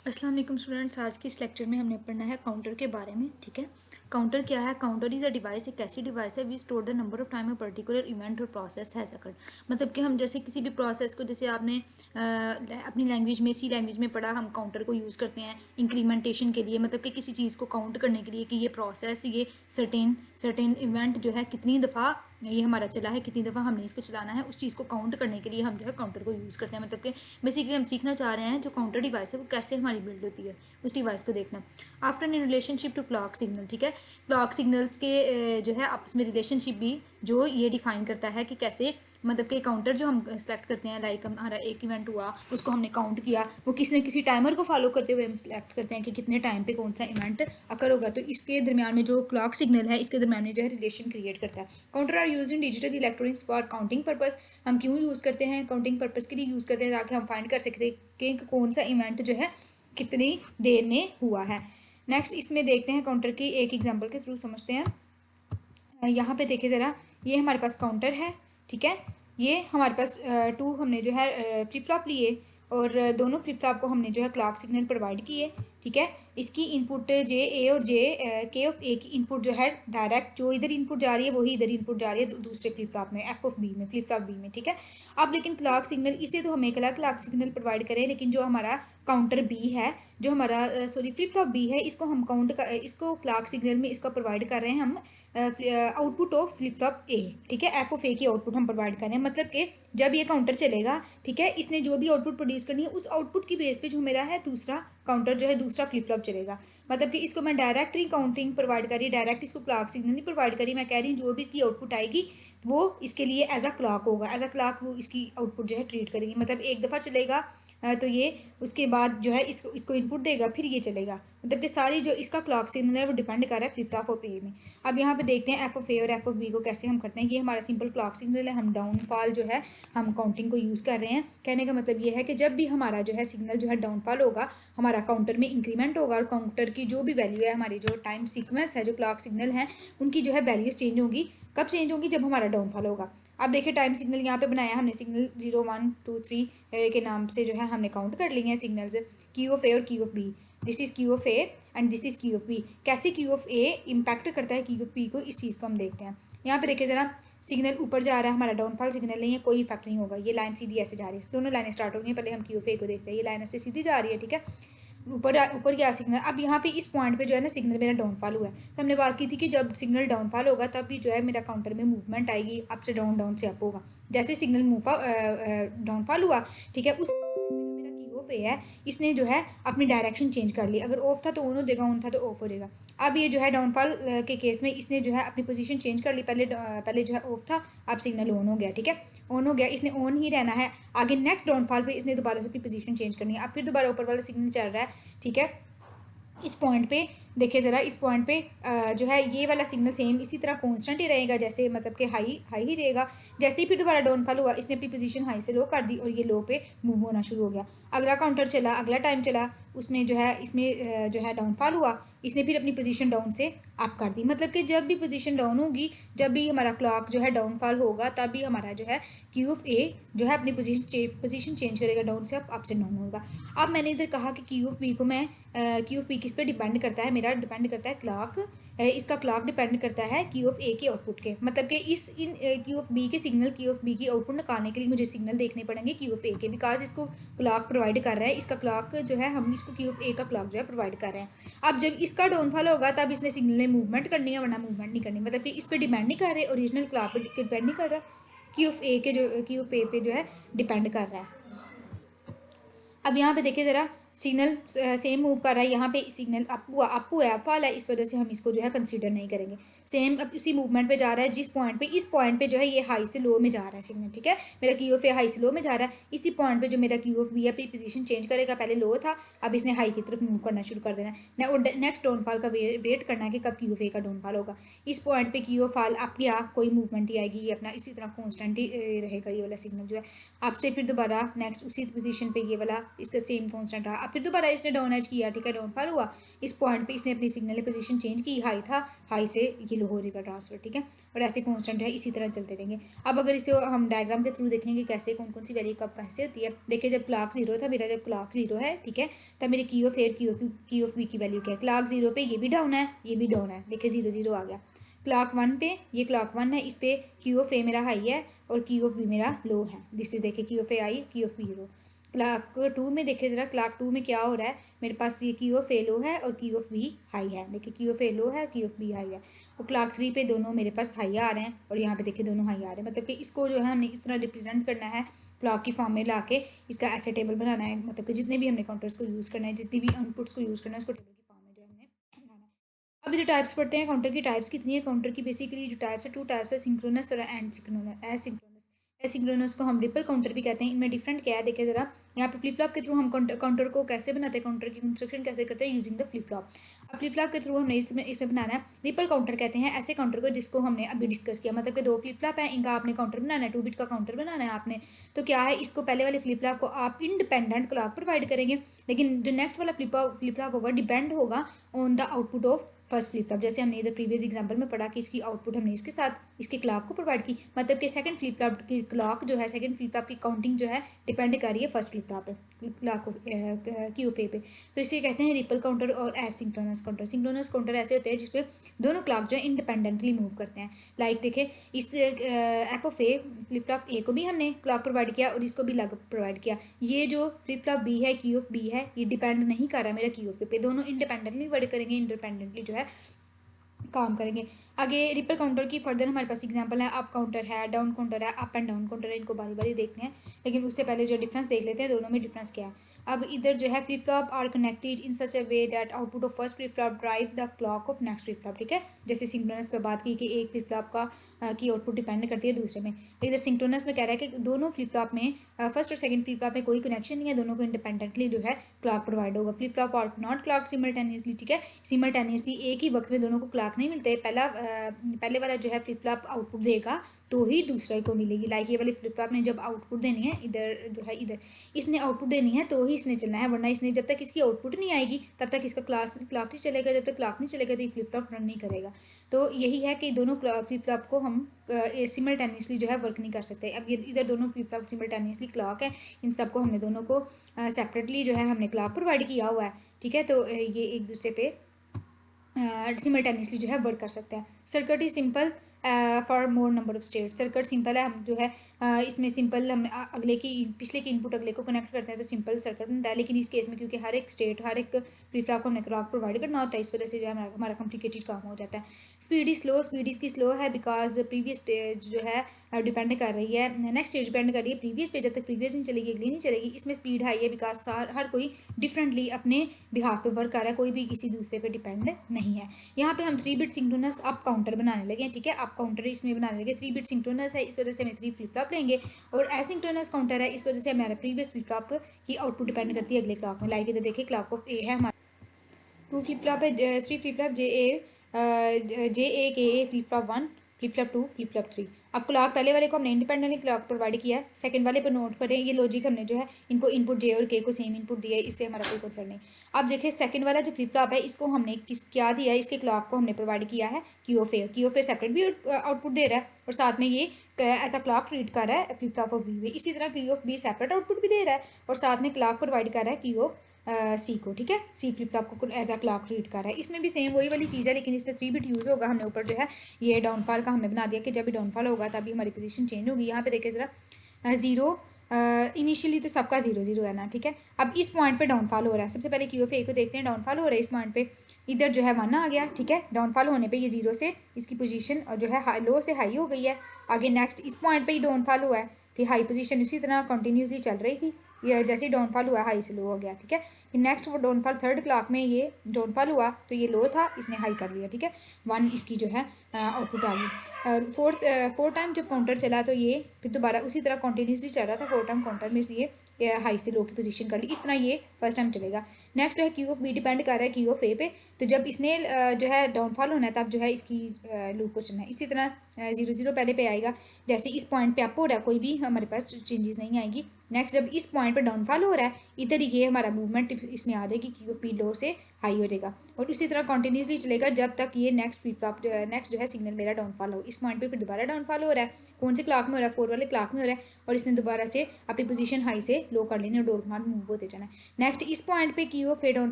अस्सलाम वालेकुम स्टूडेंट्स। आज की इस लेक्चर में हमने पढ़ना है काउंटर के बारे में। ठीक है, काउंटर क्या है? काउंटर इज अ डिवाइस, एक ऐसी डिवाइस है we store the number of time a particular event और प्रोसेस हैज अकर्ड। मतलब कि हम जैसे किसी भी प्रोसेस को, जैसे आपने अपनी लैंग्वेज में, सी लैंग्वेज में पढ़ा, हम काउंटर को यूज़ करते हैं इंक्रीमेंटेशन के लिए। मतलब कि किसी चीज़ को काउंट करने के लिए कि ये प्रोसेस, ये सर्टेन सर्टेन इवेंट जो है कितनी दफ़ा ये हमारा चला है, कितनी दफ़ा हमने इसको चलाना है, उस चीज़ को काउंट करने के लिए हम जो है काउंटर को यूज़ करते हैं। मतलब कि बेसिकली हम सीखना चाह रहे हैं जो काउंटर डिवाइस है वो कैसे हमारी बिल्ड होती है, उस डिवाइस को देखना। After in relationship to clock signal, ठीक है, क्लॉक सिग्नल्स के जो है आपस में रिलेशनशिप भी जो ये डिफाइन करता है कि कैसे, मतलब कि काउंटर जो हम सेलेक्ट करते हैं, लाइक हमारा एक इवेंट हुआ, उसको हमने काउंट किया, वो किसी न किसी टाइमर को फॉलो करते हुए हम सेलेक्ट करते हैं कि कितने टाइम पे कौन सा इवेंट अकर होगा। तो इसके दरमियान में जो क्लॉक सिग्नल है, इसके दरमियान में जो है रिलेशन क्रिएट करता है। Counter are use in digital electronics for counting purpose. हम क्यों यूज़ करते हैं? काउंटिंग पर्पस के लिए यूज़ करते हैं ताकि हम फाइंड कर सकते हैं कि कौन सा इवेंट जो है कितनी देर में हुआ है। नेक्स्ट इसमें देखते हैं, काउंटर की एक एग्जांपल के थ्रू समझते हैं। यहाँ पे देखिए ज़रा, ये हमारे पास काउंटर है, ठीक है। ये हमारे पास टू हमने जो है फ्लिप फ्लॉप लिए और दोनों फ्लिप फ्लॉप को हमने जो है क्लॉक सिग्नल प्रोवाइड किए, ठीक है। इसकी इनपुट जे ए और जे के ऑफ ए की इनपुट जो है डायरेक्ट जो इधर इनपुट जा रही है वही इधर इनपुट जा रही है दूसरे फ्लिप फ्लॉप में, एफ ऑफ बी में, फ्लिप फ्लॉप बी में, ठीक है। अब लेकिन क्लॉक सिग्नल, इसे तो हम एक अलग क्लॉक सिग्नल प्रोवाइड करें, लेकिन जो हमारा काउंटर बी है, जो हमारा सॉरी फ्लिप फ्लॉप बी है, इसको हम इसको क्लॉक सिग्नल में इसको प्रोवाइड कर रहे हैं हम आउटपुट ऑफ फ्लिप फ्लॉप ए, ठीक है। एफ ऑफ ए की आउटपुट हम प्रोवाइड कर रहे हैं। मतलब कि जब ये काउंटर चलेगा, ठीक है, इसने जो भी आउटपुट प्रोड्यूस करनी है उस आउटपुट की बेस पे जो मेरा है दूसरा काउंटर जो है दूसरा फ्लिप फ्लॉप चलेगा। मतलब कि इसको मैं डायरेक्ट ही काउंटिंग प्रोवाइड करी, डायरेक्ट इसको क्लॉक सिग्नल नहीं प्रोवाइड करी, मैं कह रही हूँ जो भी इसकी आउटपुट आएगी वो इसके लिए एज अ क्लॉक होगा, एज अ क्लॉक वो इसकी आउटपुट जो है ट्रीट करेगी। मतलब एक दफ़ा चलेगा तो ये उसके बाद जो है इसको इसको इनपुट देगा, फिर ये चलेगा। मतलब कि सारी जो इसका क्लॉक सिग्नल है वो डिपेंड कर रहा है फ्लिप फ्लॉप ऑफ ए में। अब यहाँ पे देखते हैं एफ ऑफ ए और एफ ऑफ बी को कैसे हम करते हैं। ये हमारा सिंपल क्लॉक सिग्नल है, हम डाउनफॉल जो है हम काउंटिंग को यूज़ कर रहे हैं। कहने का मतलब ये है कि जब भी हमारा जो है सिग्नल जो है डाउनफॉल होगा, हमारा काउंटर में इंक्रीमेंट होगा और काउंटर की जो भी वैल्यू है, हमारी जो टाइम सीक्वेंस है, जो क्लॉक सिग्नल है, उनकी जो है वैल्यूज चेंज होगी। कब चेंज होगी? जब हमारा डाउनफॉल होगा। अब देखिए टाइम सिग्नल यहाँ पे बनाया हमने, सिग्नल 0 1 2 3 के नाम से जो है हमने काउंट कर लिए हैं सिग्नल्स, क्यू ऑफ ए और Q of B. This is Q of A and this is Q of B. कैसे क्यू ऑफ ए इम्पैक्ट करता है क्यू ऑफ बी को, इस चीज़ को हम देखते हैं। यहाँ पे देखिए ज़रा, सिग्नल ऊपर जा रहा है, हमारा डाउनफॉल सिग्नल नहीं है, कोई इफेक्ट नहीं होगा। ये लाइन सीधी ऐसे जा रही है, दोनों लाइनें स्टार्ट हो रही हैं। पहले हम क्यू ऑफ ए को देखते हैं, ये लाइन ऐसे सीधी जा रही है, ठीक है। ऊपर ऊपर गया सिग्नल। अब यहाँ पे इस पॉइंट पे जो है ना सिग्नल मेरा डाउनफॉल हुआ है। तो हमने बात की थी कि जब सिग्नल डाउनफॉल होगा तब भी जो है मेरा काउंटर में मूवमेंट आएगी, अप से डाउन, डाउन से अप होगा। जैसे सिग्नल डाउनफॉल हुआ, ठीक है, उस ऑफ ए है, इसने जो है अपनी डायरेक्शन चेंज कर ली। अगर ऑफ था तो ऑन हो जाएगा, ऑन था तो ऑफ हो जाएगा। अब ये जो है डाउनफॉल के केस में इसने जो है अपनी पोजीशन चेंज कर ली। पहले जो है ऑफ था, अब सिग्नल ऑन हो गया, ठीक है, ऑन हो गया। इसने ऑन ही रहना है। आगे नेक्स्ट डाउनफॉल पे इसने दोबारा से अपनी पोजीशन चेंज करनी है। अब फिर दोबारा ऊपर वाला सिग्नल चल रहा है, ठीक है। इस पॉइंट पे देखिए ज़रा, इस पॉइंट पे जो है ये वाला सिग्नल सेम इसी तरह कांस्टेंट ही रहेगा, जैसे मतलब कि हाई हाई ही रहेगा। जैसे ही फिर दोबारा डाउनफॉल हुआ, इसने अपनी पोजीशन हाई से लो कर दी और ये लो पे मूव होना शुरू हो गया। अगला काउंटर चला, अगला टाइम चला, उसमें जो है इसमें जो है डाउनफॉल हुआ, इसने फिर अपनी पोजीशन डाउन से अप कर दी। मतलब कि जब भी पोजीशन डाउन होगी, जब भी हमारा क्लॉक जो है डाउनफॉल होगा, तब भी हमारा जो है क्यू ऑफ ए जो है अपनी पोजीशन चेंज करेगा, डाउन से अप से डाउन होगा। अब मैंने इधर कहा कि क्यू ऑफ बी को मैं क्यू ऑफ बी किस पे डिपेंड करता है? मेरा डिपेंड करता है क्लॉक, इसका क्लॉक डिपेंड करता है क्यू ऑफ ए के आउटपुट के। मतलब कि इन क्यू ऑफ बी के सिग्नल, क्यू ऑफ बी की आउटपुट निकालने के लिए मुझे सिग्नल देखने पड़ेंगे क्यू ऑफ ए के, बिकॉज इसको क्लॉक प्रोवाइड कर रहा है। इसका क्लॉक जो है, हम इसको क्यू ऑफ ए का क्लॉक जो है प्रोवाइड कर रहे हैं। अब जब इसका डाउनफॉल होगा तब इसने सिग्नल में मूवमेंट करनी है, वरना मूवमेंट नहीं करनी। मतलब कि इस पर डिपेंड नहीं कर रहे, ओरिजिनल क्लॉक पर डिपेंड नहीं कर रहा, क्यू ऑफ ए के जो क्यू ऑफ ए पे जो है डिपेंड कर रहा है। अब यहाँ पे देखिए ज़रा, सिग्नल सेम मूव कर रहा है। यहाँ पे सिग्नल अप हुआ है, अप वाला है, इस वजह से हम इसको जो है कंसीडर नहीं करेंगे। सेम अब उसी मूवमेंट पे जा रहा है जिस पॉइंट पे, इस पॉइंट पे जो है ये हाई से लो में जा रहा है सिग्नल, ठीक है। मेरा क्यू ऑफ ए हाई से लो में जा रहा है। इसी पॉइंट पे जो मेरा क्यू ऑफ बी है अपनी पोजीशन चेंज करेगा, पहले लो था, अब इसने हाई की तरफ मूव करना शुरू कर देना है। और नेक्स्ट डाउनफॉल का वेट करना है कि कब क्यू ऑफ ए का डाउनफॉल होगा। इस पॉइंट पे क्यू ऑफ अप गया, कोई मूवमेंट ही आएगी, ये अपना इसी तरह कॉन्स्टेंट ही रहेगा ये वाला सिग्नल जो है। अब से फिर दोबारा नेक्स्ट उसी पोजीशन पे ये वाला इसका सेम कॉन्स्टेंट रहा। अब फिर दोबारा इसने डाउन एज किया, ठीक है, डाउनफॉल हुआ, इस पॉइंट पे इसने अपनी सिग्नल पोजीशन चेंज की, हाई था, हाई से ये लो हो जाएगा ट्रांसफर, ठीक है, और ऐसे कॉन्स्टेंट है, इसी तरह चलते रहेंगे। अब अगर इसे हम डायग्राम के थ्रू देखेंगे कैसे कौन कौन सी वैल्यू कब कैसे होती है। देखिए जब क्लॉक जीरो था मेरा, जब क्लॉक जीरो है, ठीक है, तब मेरे की ऑफ ए की ऑफ बी की वैल्यू क्या है, क्लॉक जीरो पे ये भी डाउन है, ये भी डाउन है, देखिए जीरो जीरो आ गया। क्लॉक वन पे, ये क्लॉक वन है, इस पे क्यू ऑफ ए मेरा हाई है और क्यू ऑफ बी मेरा लो है, दिस इज देखिए Q of A high, Q of B low. Clock two में देखिए जरा, क्लॉक टू में क्या हो रहा है, मेरे पास ये क्यू ऑफ ए लो है और क्यू ऑफ बी हाई है, देखिए क्यू ऑफ ए लो है, क्यू ऑफ बी हाई है। और क्लॉक थ्री पे दोनों मेरे पास हाई आ रहे हैं और यहाँ पे देखिए दोनों हाई आ रहे हैं, मतलब कि इसको जो है हमने इस तरह रिप्रेजेंट करना है क्लॉक की फॉर्म में ला के, इसका ऐसे टेबल बनाना है, मतलब कि जितने भी हमने काउंटर्स को यूज़ करना है, जितनी भी इनपुट्स को यूज़ करना है, उसको टेबल की फॉर्म में जो है हमने बनाना है। अब जो टाइप्स पढ़ते हैं काउंटर की, टाइप्स कितनी है काउंटर की, बेसिकली जो टाइप्स है टू टाइप्स है, सिंक्रोनस और एंड सिंक्रोनस, एसिंक्रोनस। एसिंक्रोनस को हम रिपल काउंटर भी कहते हैं। इनमें डिफरेंट क्या है देखिए जरा, यहाँ पे फ्लिप फ्लॉप के थ्रू हम काउंटर को कैसे बनाते हैं, काउंटर की कंस्ट्रक्शन कैसे करते हैं, यूजिंग द फ्लिप फ्लॉप। अब फ्लिप फ्लॉप के थ्रू हमने इसमें बनाना है रिपल काउंटर, कहते हैं ऐसे काउंटर को जिसको हमने अभी डिस्कस किया, मतलब कि दो फ्लिप फ्लॉप है, इनका आपने काउंटर बनाना है, 2 बिट का काउंटर बनाना है आपने। तो क्या है, इसको पहले वाले फ्लिप फ्लॉप को आप इंडिपेंडेंट क्लॉक प्रोवाइड करेंगे, लेकिन जो नेक्स्ट वाला फ्लिप फ्लॉप होगा डिपेंड होगा on the output of first flip flop. जैसे हमने इधर प्रीवियस एग्जांपल में पढ़ा कि इसकी आउटपुट हमने इसके साथ इसके क्लॉक को प्रोवाइड की, मतलब कि सेकंड फ्लिप फ्लॉप की क्लॉक जो है, सेकंड फ्लिप फ्लॉप की काउंटिंग जो है डिपेंड कर रही है फर्स्ट फ्लिप फ्लॉप पे, क्लॉक क्यू पे पे। तो इसे कहते हैं रिपल काउंटर और एसिंक्रोनस काउंटर। सिंक्रोनस काउंटर ऐसे होते हैं जिसपे दोनों क्लॉक जो है इंडिपेंडेंटली मूव करते हैं। लाइक देखें, इस F of a flip flop A को भी हमने क्लॉक प्रोवाइड किया और इसको भी लॉक प्रोवाइड किया। ये जो फ्लिप फ्लॉप बी है, क्यू ऑफ बी है, ये डिपेंड नहीं कर रहा मेरा क्यू ऑफ पे, दोनों इंडिपेंडेंटली वर्क करेंगे, इंडिपेंडेंटली जो है काम करेंगे। आगे रिपल काउंटर की फर्दर हमारे पास एग्जांपल है, अप काउंटर है, डाउन काउंटर है, अप एंड डाउन काउंटर है, इनको बारी बारी देखते हैं, लेकिन उससे पहले जो डिफरेंस देख लेते हैं दोनों में डिफरेंस क्या है। अब इधर जो है flip flop are connected in such a way that output of first flip flop drive the clock of next flip flop, ठीक है। जैसे सिंक्रोनस पे बात की कि एक फ्लिप फ्लॉप का की आउटपुट डिपेंड करती है दूसरे में, इधर सिंक्रोनस में कह रहा है कि दोनों फ्लिप फ्लॉप में फर्स्ट और सेकंड फ्लिप फ्लॉप में कोई कनेक्शन नहीं है, दोनों को इंडिपेंडेंटली जो है क्लॉक प्रोवाइड होगा। Flip flop are not clock simultaneously, ठीक है, सिमल्टेनियसली एक ही वक्त में दोनों को क्लॉक नहीं मिलते, पहले वाला जो है फ्लिप फ्लॉप आउटपुट देगा तो ही दूसरे को मिलेगी। लाइक ये वाली फ्लिप फ्लॉप ने जब आउटपुट देनी है, इधर जो है इधर इसने आउटपुट देनी है तो ही इसने चलना है, वरना इसने जब तक इसकी आउटपुट नहीं आएगी तब तक इसका क्लॉक नहीं चलेगा, जब तक क्लॉक नहीं चलेगा तो ये फ्लिप फ्लॉप रन नहीं करेगा। तो यही है कि दोनों फ्लिप फ्लॉप को हम सिमल्टेनियसली जो है वर्क नहीं कर सकते। अब ये इधर दोनों फ्लिप फ्लॉप सिमल्टेनियसली क्लॉक है, इन सबको हमने दोनों को सेपरेटली जो है हमने क्लॉक प्रोवाइड किया हुआ है, ठीक है। तो ये एक दूसरे पे सिमल्टेनियसली जो है वर्क कर सकते हैं। Circuit is simple for more number of state, circuit simple है, हम जो है इसमें सिंपल हम अगले की पिछले की इनपुट अगले को कनेक्ट करते हैं तो सिंपल सर्किट बनता है, लेकिन इस केस में क्योंकि हर एक स्टेट हर एक फ्लिप फ्लॉप को हमने क्लॉक प्रोवाइड करना होता है, इस वजह से जो है हमारा कॉम्प्लिकेटेड काम हो जाता है। स्पीड इज स्लो, स्पीड इसकी स्लो है बिकॉज प्रीवियस स्टेज जो है डिपेंड कर रही है, नेक्स्ट स्टेज डिपेंड कर रही है प्रीवियस पे, जब तक प्रीवियस नहीं चलेगी अगली नहीं चलेगी। इसमें स्पीड हाई है बिकॉज हर कोई डिफरेंटली अपने बिहाफ पे वर्क कर रहा है, कोई भी किसी दूसरे पे डिपेंड नहीं है। यहाँ पे हम 3 बिट सिंक्रोनस अप काउंटर बनाने लगे हैं, ठीक है, अप काउंटर इसमें बनाने लगे, 3 बिट सिंक्रोनस है, इस वजह से हमें 3 फ्लिप फ्लॉप लेंगे, और एसिंक्रोनस काउंटर है, इस वजह से हमारा प्रीवियस फ्लिप फ्लॉप की आउटपुट डिपेंड करती है अगले क्लॉक में। लाइक इधर देखिए क्लॉक ऑफ ए है हमारा, 2 फ्लिप फ्लॉप है, 3 flip flop J A K A flip flop 1 flip flop 2 flip flop 3। अब क्लॉक पहले वाले को हमने इंडिपेंडेंटली क्लॉक प्रोवाइड किया है, सेकंड वाले पर नोट करें ये लॉजिक हमने जो है इनको इनपुट जे और के को सेम इनपुट दिया है, इससे हमारा कोई कंसर्न नहीं। अब देखिए सेकंड वाला जो फ्लिप फ्लॉप है इसको हमने क्या दिया है, इसके क्लॉक को हमने प्रोवाइड किया है क्यू ऑफ ए सेपरेट भी आउटपुट दे रहा है और साथ में ये ऐसा क्लॉक रीड कर रहा है फ्लिप फ्लॉप ऑफ बी में, इसी तरह Q of B separate output भी दे रहा है और साथ में क्लॉक प्रोवाइड कर रहा है क्यू ऑफ सी को, ठीक है, सी फ्लिप फ्लॉप को एज अ क्लॉक रीड कर रहा है। इसमें भी सेम वही वाली चीज़ है, लेकिन इसमें 3 बिट यूज़ होगा, हमने ऊपर जो है ये डाउनफॉल का हमने बना दिया कि जब भी डाउनफॉल होगा तभी हमारी पोजीशन चेंज होगी। यहाँ पे देखिए ज़रा जीरो, इनिशियली तो सबका 0 0 है ना, ठीक है। अब इस पॉइंट पे डाउनफॉल हो रहा है, सबसे पहले क्यू ऑफ ए को देखते हैं, डाउनफॉल हो रहा है इस पॉइंट पे, इधर जो है 1 आ गया, ठीक है, डाउनफॉल होने पे ये 0 से इसकी पोजीशन और जो है लो से हाई हो गई है। आगे नेक्स्ट इस पॉइंट पे ही डाउनफॉल हुआ है, फिर हाई पोजीशन उसी तरह कंटिन्यूसली चल रही थी, ये जैसे ही डाउनफॉल हुआ हाई से लो हो गया, ठीक है। फिर नेक्स्ट वो डाउनफॉल थर्ड क्लॉक में ये डाउनफॉल हुआ तो ये लो था, इसने हाई कर लिया, ठीक है, 1 इसकी जो है आउटपुट आ गई। फोर टाइम जब काउंटर चला तो ये फिर दोबारा उसी तरह कंटिन्यूसली चल रहा था, 4 टाइम काउंटर में इसलिए हाई से लो की पोजीशन कर ली, इस तरह ये फर्स्ट टाइम चलेगा। नेक्स्ट जो है क्यू ऑफ बी डिपेंड कर रहा है क्यू ऑफ ए पे, तो जब इसने जो है डाउनफॉल होना है तब जो है इसकी लूप को चलना है। इसी तरह 0 0 पहले पे आएगा, जैसे इस पॉइंट पे अप हो रहा है कोई भी हमारे पास चेंजेस नहीं आएगी। नेक्स्ट जब इस पॉइंट पे डाउनफॉल हो रहा है इधर ये हमारा मूवमेंट इसमें आ जाएगी, क्यू ऑफ पी लो से हाई हो जाएगा, और उसी तरह कंटिन्यूसली चलेगा जब तक ये नेक्स्ट फ्लिप फ्लॉप नेक्स्ट जो है सिग्नल मेरा डाउनफॉल हो। इस पॉइंट पे फिर दोबारा डाउनफॉल हो रहा है, कौन से क्लॉक में हो रहा है, 4 वाले क्लॉक में हो रहा है, और इसने दोबारा से अपनी पोजीशन हाई से लो कर लेनी और डोर कमांड मूव होते जाना है। नेक्स्ट इस पॉइंट पे क्यू ऑफ ए डाउन